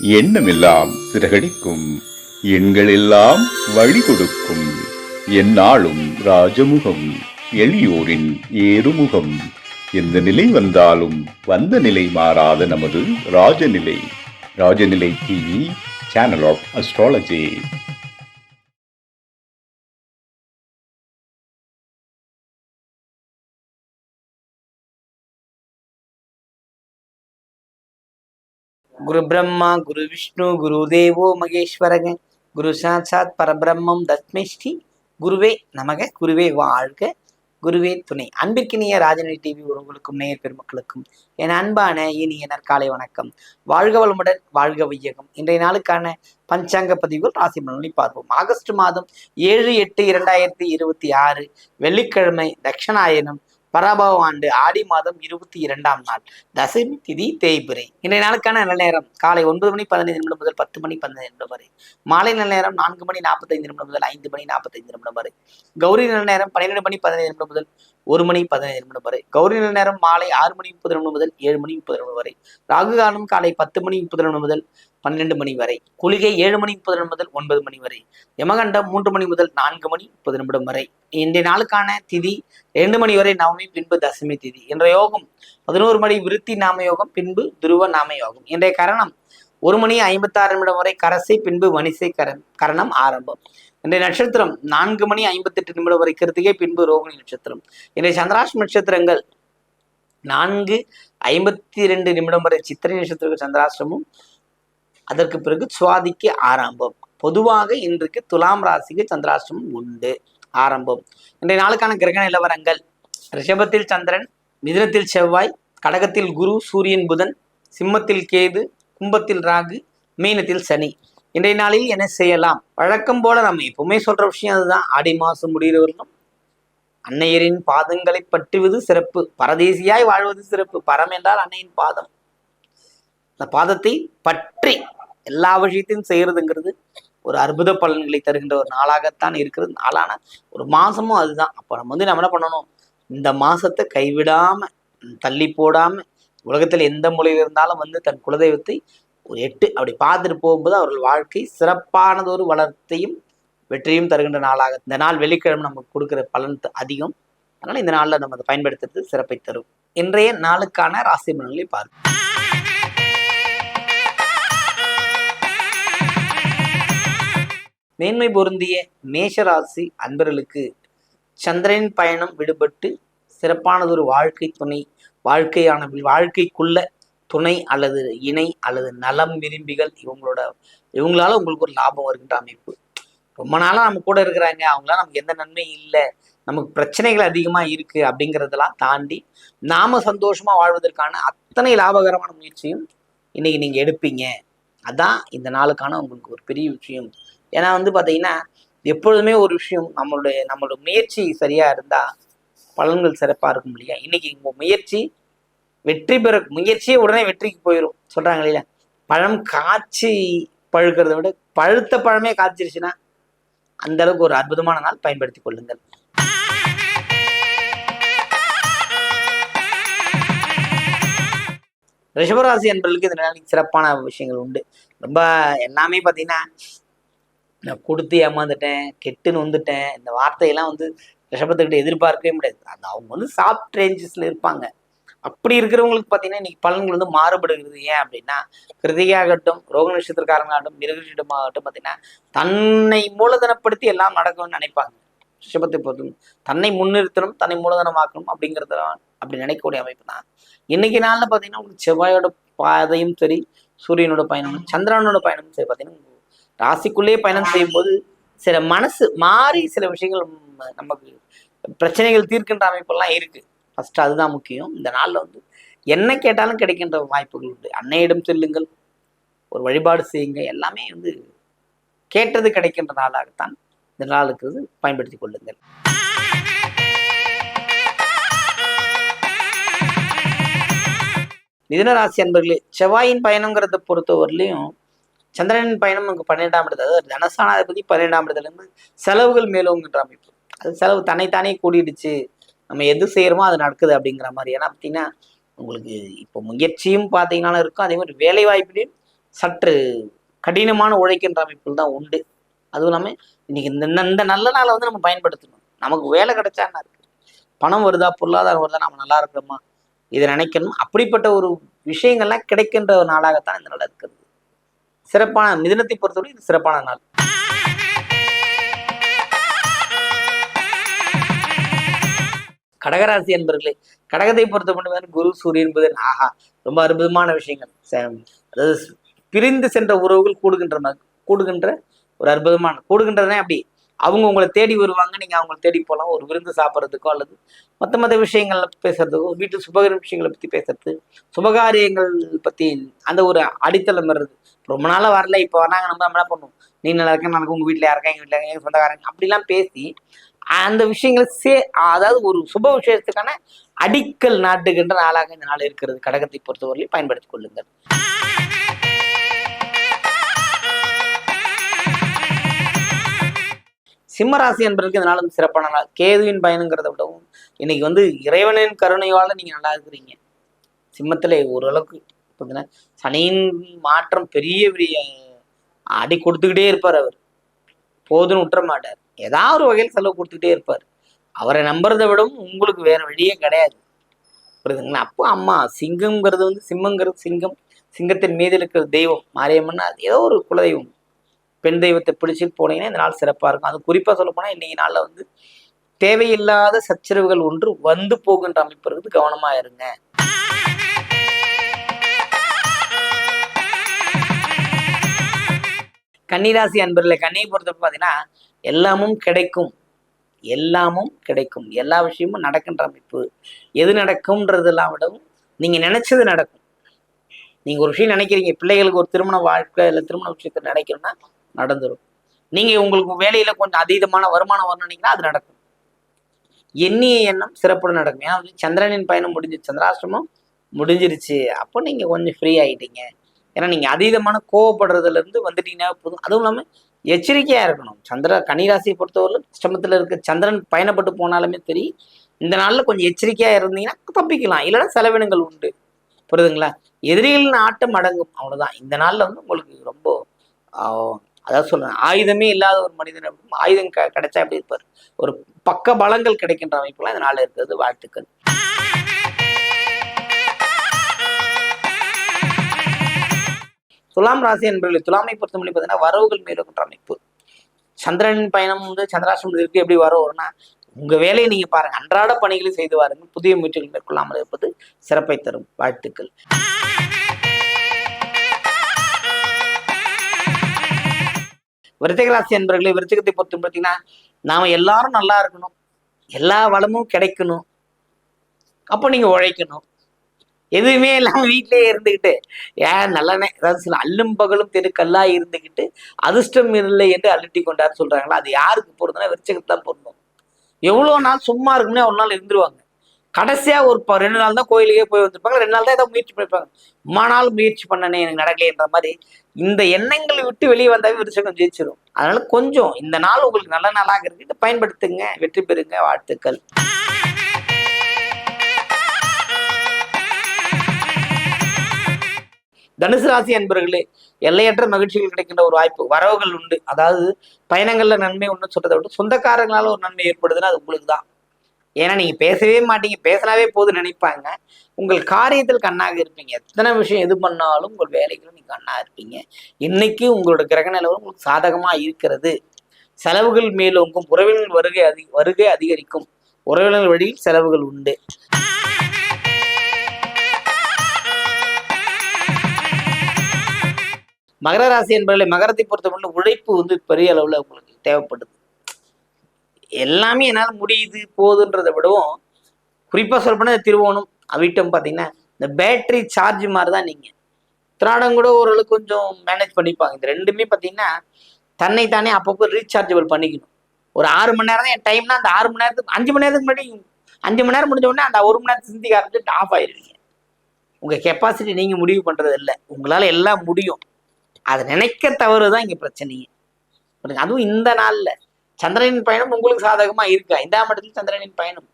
எண்ணமெல்லாம் சிறகடிக்கும், எண்களெல்லாம் வழி கொடுக்கும், எந்நாளும் ராஜமுகம், எளியோரின் ஏறுமுகம். எந்த நிலை வந்தாலும் வந்த நிலை மாறாத நமது Rajanilai. Rajanilai TV, channel of astrology. குரு பிரம்மா குரு விஷ்ணு குரு தேவோ மகேஸ்வரக குரு சாட்சாத் பரபிரம்மம் தஸ்மை ஸ்ரீ குருவே நமக. குருவே வாழ்க, குருவே துணை. அன்பிற்கினிய ராஜநிலை டிவி உறவுகளுக்கும் நேயர் பெருமக்களுக்கும் என் அன்பான இனிய நற்காலை வணக்கம். வாழ்க வளமுடன், வாழ்க வையகம். இன்றைய நாளுக்கான பஞ்சாங்க பதிவுகள் ராசி பலன்களை பார்ப்போம். ஆகஸ்ட் மாதம் 7/8/2026 வெள்ளிக்கிழமை, தட்சணாயனம், பராபவ ஆண்டு ஆடி மாதம் 22ஆம் நாள், தசமி திதி தேய்பிரை. இன்றைய நாளுக்கான நல்ல நேரம் காலை 9:15 முதல் 10:15 வரை. மாலை நல்ல நேரம் 4:45 முதல் 5:45 வரை. கௌரி நல்ல நேரம் 12:15 முதல் 1:15 வரை. கௌரி நல்ல நேரம் மாலை 6:30 முதல் 7:30 வரை. ராகு காலம் காலை 10:30 முதல் 12 வரை. குளிகை 7:30 முதல் 9 வரை. யமகண்டம் 3 முதல் 4:30 வரை. இன்றைய நாளுக்கான திதி 2 வரை நவமி, பின்பு தசமி திதி. இன்றைய யோகம் 11 விருத்தி நாம யோகம், பின்பு துருவ நாம யோகம். இன்றைய கரணம் 1:56 வரை கரசை, பின்பு வணிசை கரணம் ஆரம்பம். இன்றைய நட்சத்திரம் 4:58 வரை கிருத்திகை, பின்பு ரோகிணி நட்சத்திரம். இன்றைய சந்திராஷ்டம நட்சத்திரங்கள் 4:52 வரை சித்திரை நட்சத்திரக்கு சந்திராஷ்டமும், அதற்கு பிறகு சுவாதிக்கு ஆரம்பம். பொதுவாக இன்றைக்கு துலாம் ராசிக்கு சந்திராஷ்டமம் உண்டு, ஆரம்பம். இன்றைய நாளுக்கான கிரக நிலவரங்கள்: ரிஷபத்தில் சந்திரன், மிதுனத்தில் செவ்வாய், கடகத்தில் குரு, சூரியன், புதன், சிம்மத்தில் கேது, கும்பத்தில் ராகு, மீனத்தில் சனி. இன்றைய நாளில் என்ன செய்யலாம்? வழக்கம் போல நம்ம எப்பவுமே சொல்ற விஷயம் அதுதான். ஆடி மாசம் முடிகிறவர்களும் அன்னையரின் பாதங்களை பற்றுவது சிறப்பு, பரதேசியாய் வாழ்வது சிறப்பு. பரம் என்றால் அன்னையின் பாதம். அந்த பாதத்தை பற்றி எல்லா விஷயத்தையும் செய்யறதுங்கிறது ஒரு அற்புத பலன்களை தருகின்ற ஒரு நாளாகத்தான் இருக்கிறது. நாளான ஒரு மாசமும் அதுதான். அப்போ நம்ம நம்ம என்ன பண்ணணும்? இந்த மாசத்தை கைவிடாம, தள்ளி போடாம, உலகத்துல எந்த மூலையில் இருந்தாலும் தன் குலதெய்வத்தை ஒரு 8 அப்படி பார்த்துட்டு போகும்போது அவர்கள் வாழ்க்கை சிறப்பானதொரு வளர்த்தையும் வெற்றியும் தருகின்ற நாளாக இந்த நாள் வெள்ளிக்கிழமை நமக்கு கொடுக்குற பலன் அதிகம். அதனால இந்த நாள்ல நம்ம அதை பயன்படுத்துறது சிறப்பை தரும். இன்றைய நாளுக்கான ராசி பலன்களை பார்ப்போம். மேன்மை பொருந்திய மேஷராசி அன்பர்களுக்கு சந்திரனின் பயணம் விடுபட்டு சிறப்பானதொரு வாழ்க்கை துணை, வாழ்க்கைக்குள்ள துணை அல்லது இணை அல்லது நலம் விரும்பிகள் இவங்களால உங்களுக்கு ஒரு லாபம் வருகின்ற அமைப்பு. ரொம்ப நாளா நம்ம கூட இருக்கிறாங்க, அவங்களால நமக்கு எந்த நன்மையும் இல்லை, நமக்கு பிரச்சனைகள் அதிகமா இருக்கு அப்படிங்கிறதெல்லாம் தாண்டி நாம சந்தோஷமா வாழ்வதற்கான அத்தனை லாபகரமான முயற்சியும் இன்னைக்கு நீங்க எடுப்பீங்க. அதான் இந்த நாளுக்கான உங்களுக்கு ஒரு பெரிய விஷயம். ஏன்னா பார்த்தீங்கன்னா எப்பொழுதுமே ஒரு விஷயம், நம்மளோட முயற்சி சரியா இருந்தா பலன்கள் சிறப்பா இருக்கும் இல்லையா? இன்னைக்கு உங்க முயற்சி வெற்றி பெற, முயற்சியே உடனே வெற்றிக்கு போயிடும் சொல்றாங்க இல்லையா? பழம் காய்ச்சி பழுக்கிறத விட பழுத்த பழமே காய்ச்சிருச்சுன்னா அந்த அளவுக்கு ஒரு அற்புதமான நாள், பயன்படுத்திக் கொள்ளுங்கள். ரிஷபராசி என்பவர்களுக்கு இந்த நாளைக்கு சிறப்பான விஷயங்கள் உண்டு. ரொம்ப எல்லாமே பார்த்தீங்கன்னா, நான் கொடுத்து ஏமாந்துட்டேன், கெட்டுன்னு வந்துட்டேன், இந்த வார்த்தையெல்லாம் ரிஷபத்துக்கிட்ட எதிர்பார்க்கவே முடியாது. அவங்க சாஃப்ட் ரேஞ்சஸ்ல இருப்பாங்க. அப்படி இருக்கிறவங்களுக்கு பார்த்தீங்கன்னா இன்னைக்கு பலன்கள் மாறுபடுகிறது. ஏன் அப்படின்னா, கிருதிகாகட்டும், ரோக நட்சத்திரக்காரங்களாகட்டும், மிருகஷிடமாகட்டும் பார்த்தீங்கன்னா தன்னை மூலதனப்படுத்தி எல்லாம் நடக்கும்னு நினைப்பாங்க. ரிஷபத்தை பொறுத்தும் தன்னை முன்னிறுத்தணும், தன்னை மூலதனமாக்கணும் அப்படிங்கிறத அப்படி நினைக்கக்கூடிய அமைப்பு தான். இன்னைக்கு நாள்ல பார்த்தீங்கன்னா உங்களுக்கு செவ்வாயோட பாதையும் சரி, சூரியனோட பயணமும் சந்திரனோட பயணமும் சரி பார்த்தீங்கன்னா ராசிக்குள்ளேயே பயணம் செய்யும் போது சில மனசு மாறி சில விஷயங்கள் நமக்கு பிரச்சனைகள் தீர்க்கின்ற அமைப்பெல்லாம் இருக்கு. ஃபர்ஸ்ட் அதுதான் முக்கியம். இந்த நாள்ல என்ன கேட்டாலும் கிடைக்கின்ற வாய்ப்புகள் உண்டு. அன்னையிடம் செல்லுங்கள், ஒரு வழிபாடு செய்யுங்க, எல்லாமே கேட்டது கிடைக்கின்ற நாளாகத்தான் இந்த நாளுக்கு பயன்படுத்திக் கொள்ளுங்கள். மிதுனராசி அன்பர்களே, செவ்வாயின் பயணங்கிறத பொறுத்தவரையிலையும் சந்திரனின் பயணம் நமக்கு 12ஆம் இடத்துல, அதாவது தனசானாதிபதி 12ஆம் இடத்துல இருந்து செலவுகள் மேலோங்கின்ற அமைப்பு. அது செலவு தன்னைத்தானே கூடிடுச்சு, நம்ம எது செய்யறோமோ அது நடக்குது அப்படிங்கிற மாதிரி. ஏன்னா பார்த்தீங்கன்னா உங்களுக்கு இப்போ முயற்சியும் பார்த்தீங்கன்னா இருக்கும், அதே மாதிரி வேலை வாய்ப்புலையும் சற்று கடினமான உழைக்கின்ற அமைப்புகள் தான் உண்டு. அதுவும் இல்லாமல் இன்னைக்கு இந்த நல்ல நாளை வந்து நம்ம பயன்படுத்தணும். நமக்கு வேலை கிடைச்சா என்ன இருக்கு, பணம் வருதா, பொருளாதாரம் வருதா, நம்ம நல்லா இருக்கிறோமா, இதை நினைக்கணும். அப்படிப்பட்ட ஒரு விஷயங்கள்லாம் கிடைக்கின்ற ஒரு நாளாகத்தான் இந்த நாள் இருக்கிறது. சிறப்பான மிதுனத்தை பொறுத்தவரை இது சிறப்பான நாள். கடகராசி என்பர்களே, கடகத்தை பொறுத்த மட்டும் குரு சூரியன் புதன், ஆஹா, ரொம்ப அற்புதமான விஷயங்கள். அதாவது பிரிந்து சென்ற உறவுகள் கூடுகின்ற ஒரு அற்புதமான கூடுகின்றதுனே அப்படி அவங்க உங்களை தேடி வருவாங்க, நீங்க அவங்களை தேடி போகலாம். ஒரு விருந்து சாப்பிட்றதுக்கோ அல்லது மற்ற விஷயங்கள்ல பேசுறதுக்கோ, வீட்டு சுபகாரிய விஷயங்களை பத்தி பேசுறது, சுபகாரியங்கள் பத்தி அந்த ஒரு அடித்தளம் வருது. ரொம்ப நாளா வரல, இப்போ வராங்க, நம்ம என்ன பண்ணுவோம், நீ நல்லா இருக்க, எனக்கு உங்க வீட்டுல யாருக்கா, எங்க வீட்டுல எங்க சொந்தக்காரங்க அப்படிலாம் பேசி அந்த விஷயங்களை அதாவது ஒரு சுப விஷயத்துக்கான அடிக்கல் நாட்டுகின்ற நாளாக இந்த நாள் இருக்கிறது. கடகத்தை பொறுத்தவரையிலும் பயன்படுத்திக் கொள்ளுங்கள். சிம்மராசி என்பதற்கு இந்த நாளும் சிறப்பான நாள். கேதுவின் பயனுங்கிறத விடவும் இன்னைக்கு வந்து இறைவனின் கருணையால நீங்க நல்லா இருக்கிறீங்க. சிம்மத்துல ஓரளவுக்கு பார்த்தீங்கன்னா சனியின் மாற்றம் பெரிய பெரிய அடி கொடுத்துக்கிட்டே இருப்பார். அவர் போதுன்னு விட்டுற மாட்டார். ஏதாவது ஒரு வகையில் செலவு கொடுத்துக்கிட்டே இருப்பார். அவரை நம்புறதை விடவும் உங்களுக்கு வேற வழியே கிடையாது. புரியுதுங்களா? அப்போ அம்மா சிங்கம்ங்கிறது வந்து சிம்மங்கிறது சிங்கம், சிங்கத்தின் மீது இருக்கிற தெய்வம் மாரியம்மன், அது ஏதோ ஒரு குலதெய்வம், பெண் தெய்வத்தை பிடிச்சிட்டு போனீங்கன்னா இந்த நாள் சிறப்பாக இருக்கும். அது குறிப்பாக சொல்ல போனால் இன்னைக்கு நாளில் வந்து தேவையில்லாத சச்சரவுகள் ஒன்று வந்து போகின்ற அமைப்பு இருக்குது, கவனமா இருங்க. கன்னிராசி அன்பர்களே, கன்னியை பொறுத்தவரை பார்த்தீங்கன்னா எல்லாமும் கிடைக்கும், எல்லாமும் கிடைக்கும், எல்லா விஷயமும் நடக்கின்ற அமைப்பு. எது நடக்கும்ன்றதெல்லாம் விடவும் நீங்க நினைச்சது நடக்கும். நீங்க ஒரு விஷயம் நினைக்கிறீங்க, பிள்ளைகளுக்கு ஒரு திருமண வாழ்க்கை இல்லை திருமண விஷயத்தை நினைக்கணும்னா நடந்துடும். நீங்க உங்களுக்கு வேலையில கொஞ்சம் அதீதமான வருமானம் வரணும் நினைக்கிறா அது நடக்கும். எண்ணிய எண்ணம் சிறப்புடன் நடக்கும். ஏன்னா சந்திரனின் பயணம் முடிஞ்சிருச்சு, சந்திராஷ்டிரமம் முடிஞ்சிருச்சு. அப்போ நீங்க கொஞ்சம் ஃப்ரீ ஆகிட்டீங்க. ஏன்னா நீங்க அதீதமான கோவப்படுறதுல இருந்து வந்துட்டீங்கன்னா போதும். அதுவும் இல்லாமல் எச்சரிக்கையா இருக்கணும். கன்னிராசியை பொறுத்தவரை அஷ்டமத்தில் இருக்க சந்திரன் பயணப்பட்டு போனாலுமே சரி, இந்த நாளில் கொஞ்சம் எச்சரிக்கையா இருந்தீங்கன்னா தப்பிக்கலாம். இல்லைன்னா செலவினங்கள் உண்டு. புரியுதுங்களா? எதிரிகளின் ஆட்டம் அடங்கும், அவ்வளவுதான். இந்த நாள்ல வந்து உங்களுக்கு ரொம்ப அதாவது சொல்றேன், ஆயுதமே இல்லாத ஒரு மனிதன் ஆயுதம் கிடைச்சா எப்படி இருப்பார், ஒரு பக்க பலங்கள் கிடைக்கின்ற அமைப்புலாம் இந்த நாள் இருக்கிறது. வாழ்த்துக்கள். துலாம் ராசி என்பவர்கள், துலாமை பொறுத்தவரை பார்த்தீங்கன்னா வரவுகள் மேலுகின்ற அமைப்பு. சந்திரனின் பயணம் வந்து சந்திராசிரமம் இருக்கு. எப்படி வர வரும்னா உங்க வேலையை நீங்க பாருங்க, அன்றாட பணிகளை செய்து வாருங்கள். புதிய முயற்சிகள் மேற்கொள்ளாமல் இருப்பது சிறப்பை தரும். வாழ்த்துக்கள். விருச்சிக ராசி என்பவர்களே, விருச்சிகத்தை பொறுத்து பார்த்தீங்கன்னா நாம எல்லாரும் நல்லா இருக்கணும், எல்லா வளமும் கிடைக்கணும். அப்போ நீங்க உழைக்கணும். எதுவுமே இல்லாம வீட்டிலேயே இருந்துக்கிட்டு ஏன் நல்லனே ஏதாவது சில அல்லும் பகலும் தெருக்கல்லா இருந்துக்கிட்டு அதிர்ஷ்டம் இல்லை என்று அலட்டி கொண்டாரு சொல்றாங்களா, அது யாருக்கு பொருந்துன்னா விருச்சிகத்தை தான் பொருந்தும். எவ்வளோ நாள் சும்மா இருக்குன்னே ஒரு நாள் இருந்துருவாங்க. கடைசியா ஒரு 2 நாள் தான் கோயிலுக்கே போய் வந்திருப்பாங்க, 2 நாள் தான் ஏதாவது முயற்சி பண்ணிருப்பாங்க. அம்மா நாள் முயற்சி பண்ணனே எனக்கு நடக்கலைன்ற மாதிரி இந்த எண்ணங்களை விட்டு வெளியே வந்தாவே விருச்சகம் ஜெயிச்சிடும். அதனால கொஞ்சம் இந்த நாள் உங்களுக்கு நல்ல நாளாக இருக்கு, இதை பயன்படுத்துங்க, வெற்றி பெறுங்க. வாழ்த்துக்கள். தனுசு ராசி அன்பர்களே, எல்லையற்ற மகிழ்ச்சிகள் கிடைக்கின்ற ஒரு வாய்ப்பு, வரவுகள் உண்டு. அதாவது பயணங்கள்ல நன்மை ஒன்று சொல்றதை விட்டு சொந்தக்காரங்களால ஒரு நன்மை ஏற்படுதுன்னா அது உங்களுக்கு தான். ஏன்னா நீங்க பேசவே மாட்டீங்க, பேசினாவே போது நினைப்பாங்க. உங்கள் காரியத்தில் கண்ணாக இருப்பீங்க. எத்தனை விஷயம் எது பண்ணாலும் உங்கள் வேலைகளும் நீங்க கண்ணா இருப்பீங்க. இன்னைக்கு உங்களோட கிரக நிலவரம் உங்களுக்கு சாதகமா இருக்கிறது. செலவுகள் மேலோங்கும், உறவினர் வருகை அதிகரிக்கும், உறவினர் வழியில் செலவுகள் உண்டு. மகர ராசி என்பவர்களை, மகரத்தை பொறுத்தவரை உழைப்பு வந்து பெரிய அளவுல உங்களுக்கு தேவைப்படுது. எல்லாமே என்னால் முடியுது போகுதுன்றதை விடவும் குறிப்பாக சொல்லப்போனால் திருவோணம் அவிட்டம் பார்த்தீங்கன்னா இந்த பேட்டரி சார்ஜ் மாதிரி தான். நீங்கள் திராடம் கூட ஓரளவுக்கு கொஞ்சம் மேனேஜ் பண்ணிப்பாங்க. இந்த ரெண்டுமே பார்த்தீங்கன்னா தன்னைத்தானே அப்பப்போ ரீசார்ஜபிள் பண்ணிக்கணும். ஒரு 6 மணி நேரம் தான் என் டைம்னா அந்த 6 மணி நேரத்துக்கு 5 மணி நேரத்துக்கு முன்னாடி 5 மணி நேரம் முடிஞ்ச உடனே அந்த 1 மணி நேரத்துக்கு சிந்திக்க ஆரம்பிச்சுட்டு ஆஃப் ஆயிடுவீங்க. உங்கள் கெப்பாசிட்டி நீங்கள் முடிவு பண்ணுறது இல்லை, உங்களால் எல்லாம் முடியும். அதை நினைக்க தவறு தான் இங்கே பிரச்சனையே. அதுவும் இந்த நாளில் சந்திரனின் பயணம் உங்களுக்கு சாதகமா இருக்கு. 5ஆம் இடத்துல சந்திரனின் பயணம்.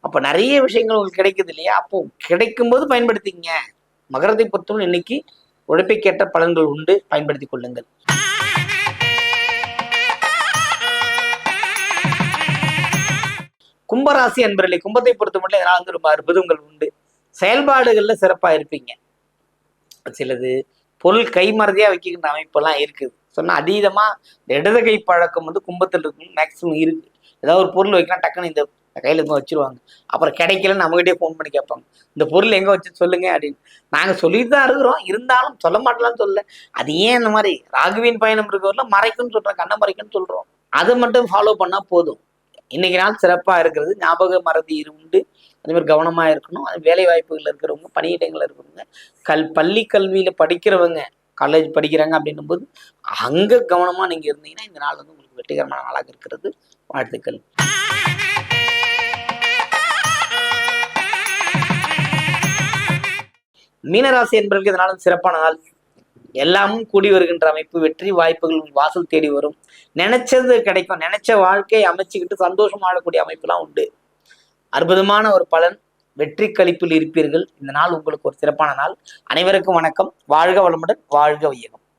அப்ப நிறைய விஷயங்கள் உங்களுக்கு கிடைக்குது இல்லையா? அப்போ கிடைக்கும் போது பயன்படுத்திங்க. மகரத்தை பொறுத்தவரை இன்னைக்கு உழைப்புக்கேற்ற பலன்கள் உண்டு, பயன்படுத்திக் கொள்ளுங்கள். கும்பராசி அன்பர்களே, கும்பத்தை பொறுத்த மட்டும் இதனால் ரொம்ப அற்புதங்கள் உண்டு. செயல்பாடுகள்ல சிறப்பா இருப்பீங்க. சிலது பொருள் கைமறதியா வைக்கின்ற அமைப்பெல்லாம் இருக்குது. சொன்னா அதீதமா இடது கை பழக்கம் கும்பத்தில் இருக்கு, மேக்சிமம் இருக்கு. ஏதாவது ஒரு பொருள் வைக்கலாம், டக்குன்னு இந்த கையில இருந்து வச்சிருவாங்க. அப்புறம் கிடைக்கலன்னு நம்மகிட்டே ஃபோன் பண்ணி கேட்பாங்க, இந்த பொருள் எங்க வச்சு சொல்லுங்க அப்படின்னு. நாங்க சொல்லிட்டு தான் இருக்கிறோம், இருந்தாலும் சொல்ல மாட்டலாம்னு சொல்ல. அது ஏன் இந்த மாதிரி ராகுவின் பயணம் இருக்கிறவர்ல மறைக்குன்னு சொல்றோம், கண்ணை மறைக்குன்னு சொல்றோம். அதை மட்டும் ஃபாலோ பண்ணா போதும். இன்னைக்கு நாள் சிறப்பா இருக்கிறது. ஞாபக மறதி உண்டு, அதே மாதிரி கவனமா இருக்கணும். அது வேலை வாய்ப்புகள் இருக்கிறவங்க, பணியிடங்கள் இருக்கிறவங்க, பள்ளி கல்வியில படிக்கிறவங்க, காலேஜ் படிக்கிறாங்க அப்படின்னும் போது அங்க கவனமா நீங்க இருந்தீங்கன்னா இந்த நாள் உங்களுக்கு வெற்றிகரமான நாளாக இருக்கிறது. வாழ்த்துக்கள். மீனராசி என்பவர்களுக்கு இதனால சிறப்பான நாள். எல்லாமும் கூடி வருகின்ற அமைப்பு, வெற்றி வாய்ப்புகள் வாசல் தேடி வரும். நினைச்சது கிடைக்கும், நினைச்ச வாழ்க்கையை அமைச்சுக்கிட்டு சந்தோஷம் ஆடக்கூடிய அமைப்புலாம் உண்டு. அற்புதமான ஒரு பலன். வெற்றி கழிப்பில் இருப்பீர்கள். இந்த நாள் உங்களுக்கு ஒரு சிறப்பான நாள். அனைவருக்கும் வணக்கம். வாழ்க வளமுடன், வாழ்க வையகம்.